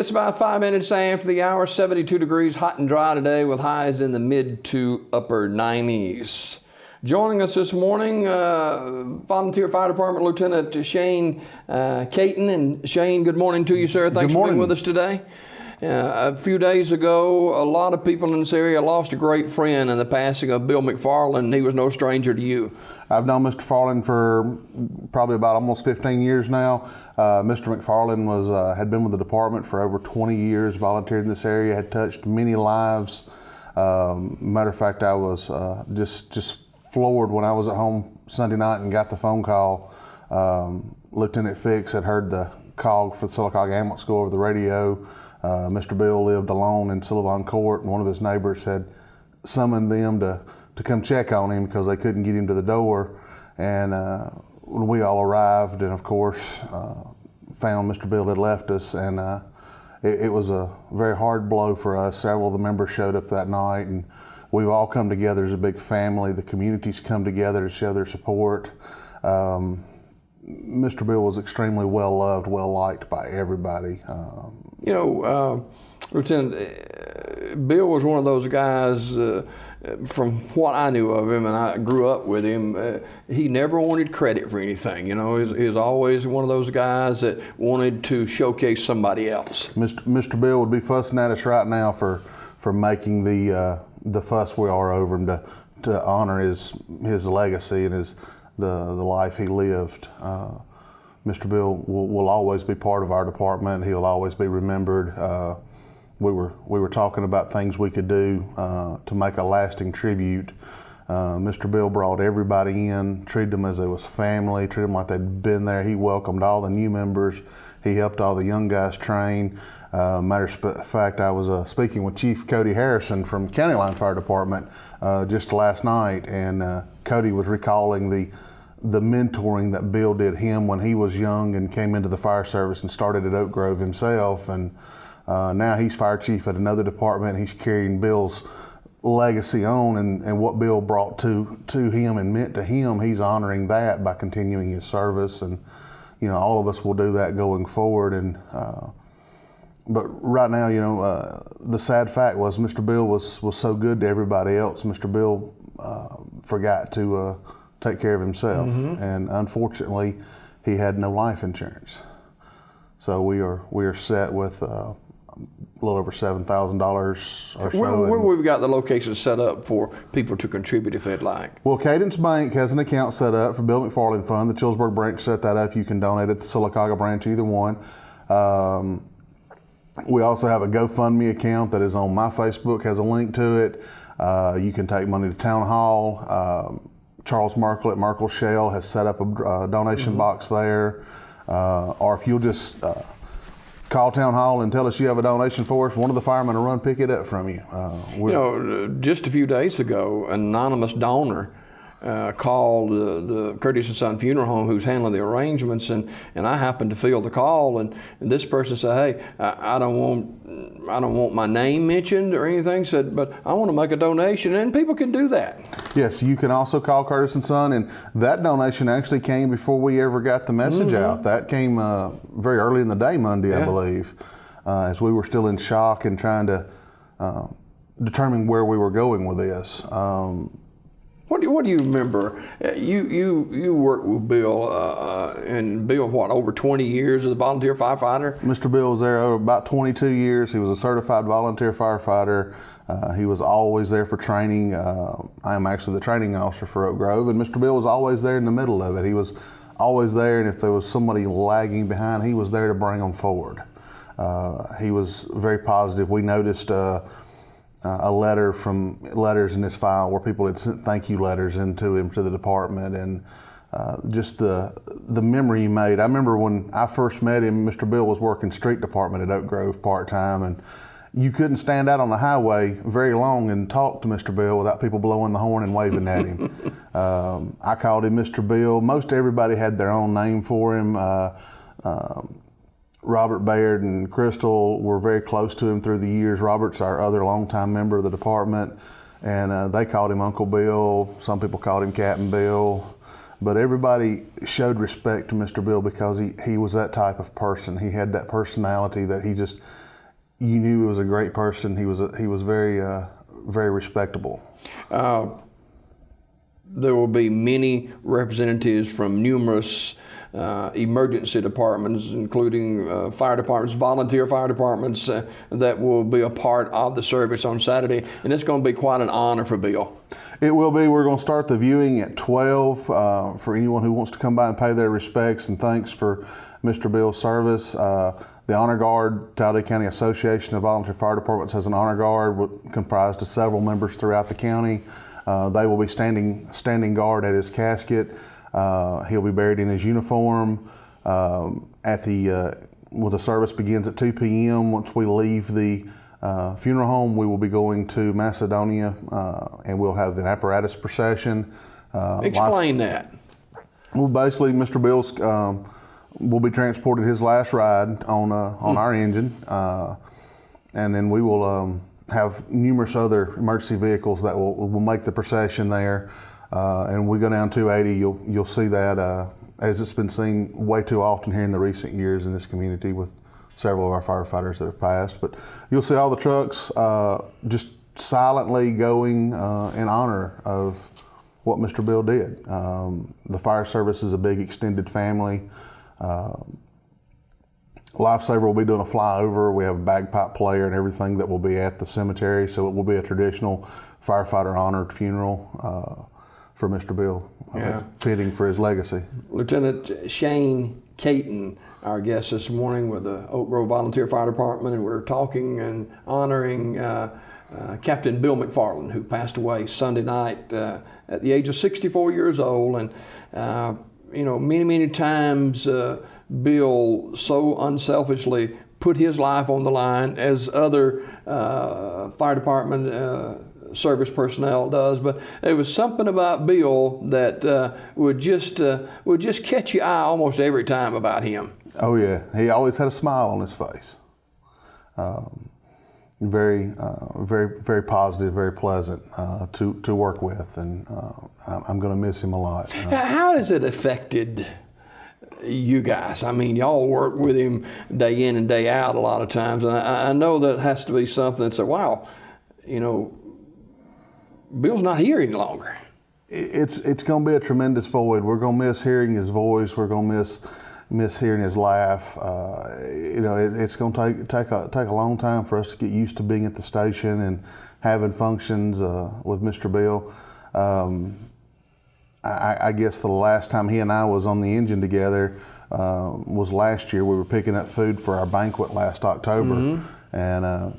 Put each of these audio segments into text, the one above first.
It's about 5 minutes after the hour, 72 degrees, hot and dry today with highs in the mid to upper 90s. Joining us this morning, Volunteer Fire Department Lieutenant Shane Caton. And Shane, good morning to you, sir. Thanks for being with us today. A few days ago, a lot of people in this area lost a great friend in the passing of Bill McFarland. He was no stranger to you. I've known Mr. McFarland for probably about almost 15 years now. Mr. McFarland had been with the department for over 20 years, volunteered in this area, had touched many lives. Matter of fact, I was just floored when I was at home Sunday night and got the phone call. Lieutenant Fix had heard the call for the Sylacauga Ambulance School over the radio. Mr. Bill lived alone in Sullivan Court, and one of his neighbors had summoned them to come check on him because they couldn't get him to the door. And when we all arrived, and of course found Mr. Bill had left us, and it was a very hard blow for us. Several of the members showed up that night, and we've all come together as a big family. The community's come together to show their support. Mr. Bill was extremely well loved, well liked by everybody. Lieutenant, Bill was one of those guys, from what I knew of him, and I grew up with him, he never wanted credit for anything. You know, he was always one of those guys that wanted to showcase somebody else. Mr. Bill would be fussing at us right now for making the fuss we are over him, to honor his legacy and the life he lived. Mr. Bill will always be part of our department. He'll always be remembered. We were talking about things we could do to make a lasting tribute. Mr. Bill brought everybody in, treated them as they was family, treated them like they'd been there. He welcomed all the new members. He helped all the young guys train. Matter of fact, I was speaking with Chief Cody Harrison from County Line Fire Department just last night, and Cody was recalling the mentoring that Bill did him when he was young and came into the fire service and started at Oak Grove himself. And now he's fire chief at another department. He's carrying Bill's legacy on, and what Bill brought to him and meant to him, he's honoring that by continuing his service. And all of us will do that going forward. And but right now, the sad fact was Mr. Bill was so good to everybody else. Mr. Bill forgot to take care of himself, and unfortunately, he had no life insurance. So we are set with a little over $7,000 or so. Where we've got the location set up for people to contribute if they'd like. Well, Caton's Bank has an account set up for Bill McFarland Fund. The Chillsburg branch set that up. You can donate at the Sylacauga branch, either one. We also have a GoFundMe account that is on my Facebook, has a link to it. You can take money to Town Hall. Charles Merkel at Merkel Shell has set up a donation box there. Or if you'll just call Town Hall and tell us you have a donation for us, one of the firemen will run pick it up from you. Just a few days ago, an anonymous donor called the Curtis & Son Funeral Home, who's handling the arrangements, and I happened to field the call, and this person said, "Hey, I don't want my name mentioned or anything," said, "but I want to make a donation," and people can do that. Yes, you can also call Curtis & Son, and that donation actually came before we ever got the message out. That came very early in the day Monday, I believe, as we were still in shock and trying to determine where we were going with this. What do you remember? You worked with Bill, and Bill, over 20 years as a volunteer firefighter? Mr. Bill was there over about 22 years. He was a certified volunteer firefighter. He was always there for training. I am actually the training officer for Oak Grove, and Mr. Bill was always there in the middle of it. He was always there, and if there was somebody lagging behind, he was there to bring them forward. He was very positive. We noticed a letters in his file where people had sent thank you letters into him, to the department, and just the memory he made. I remember when I first met him, Mr. Bill was working street department at Oak Grove part-time, and you couldn't stand out on the highway very long and talk to Mr. Bill without people blowing the horn and waving at him. I called him Mr. Bill. Most everybody had their own name for him. Robert Baird and Crystal were very close to him through the years. Robert's our other longtime member of the department, and they called him Uncle Bill. Some people called him Captain Bill. But everybody showed respect to Mr. Bill because he was that type of person. He had that personality that you knew he was a great person. He was very respectable. There will be many representatives from numerous emergency departments, including fire departments, volunteer fire departments, that will be a part of the service on Saturday. And it's going to be quite an honor for Bill. It will be. We're going to start the viewing at 12 for anyone who wants to come by and pay their respects and thanks for Mr. Bill's service. The Honor Guard, Talladega County Association of Volunteer Fire Departments has an Honor Guard comprised of several members throughout the county. They will be standing guard at his casket. He'll be buried in his uniform. Well, the service begins at 2 p.m. Once we leave the funeral home, we will be going to Macedonia, and we'll have an apparatus procession. Explain that. Well, basically, Mr. Bill's will be transported his last ride on our engine, and then we will have numerous other emergency vehicles that will make the procession there. And we go down 280, you'll see that as it's been seen way too often here in the recent years in this community with several of our firefighters that have passed. But you'll see all the trucks just silently going in honor of what Mr. Bill did. The fire service is a big extended family. Lifesaver will be doing a flyover. We have a bagpipe player and everything that will be at the cemetery, so it will be a traditional firefighter honored funeral for Mr. Bill, fitting for his legacy. Lieutenant Shane Caton, our guest this morning with the Oak Grove Volunteer Fire Department, and we're talking and honoring Captain Bill McFarland, who passed away Sunday night at the age of 64 years old. And many times Bill so unselfishly put his life on the line as other fire department service personnel does, but there was something about Bill that would just catch your eye almost every time about him. Oh yeah, he always had a smile on his face. Very positive, very pleasant to work with, and I'm going to miss him a lot. How has it affected you guys? I mean, y'all work with him day in and day out a lot of times, and I know that has to be something that's wow, Bill's not here any longer. It's going to be a tremendous void. We're going to miss hearing his voice. We're going to miss hearing his laugh. It's going to take a long time for us to get used to being at the station and having functions with Mr. Bill. I guess the last time he and I was on the engine together was last year. We were picking up food for our banquet last October, and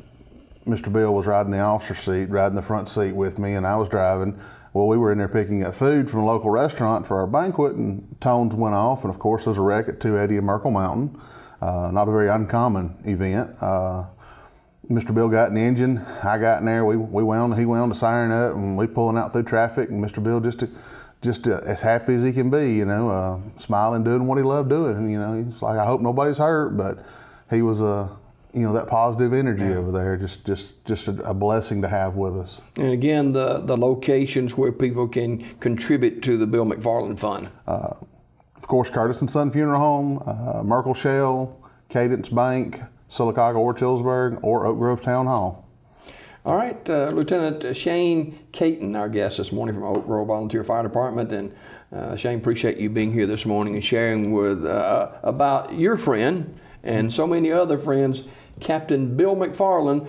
Mr. Bill was riding the officer seat, riding the front seat with me, and I was driving. Well, we were in there picking up food from a local restaurant for our banquet, and tones went off, and of course there was a wreck at 280 in Merkle Mountain. Not a very uncommon event. Mr. Bill got in the engine, I got in there, he wound the siren up, and we pulling out through traffic, and Mr. Bill just as happy as he can be, smiling, doing what he loved doing. And, he's like, I hope nobody's hurt, but he was that positive energy over there, just a blessing to have with us. And again, the locations where people can contribute to the Bill McFarland Fund. Of course, Curtis and Son Funeral Home, Merkle Shell, Cadence Bank, Sylacauga or Chillsburg, or Oak Grove Town Hall. All right, Lieutenant Shane Caton, our guest this morning from Oak Grove Volunteer Fire Department. And Shane, appreciate you being here this morning and sharing with about your friend and so many other friends, Captain Bill McFarland.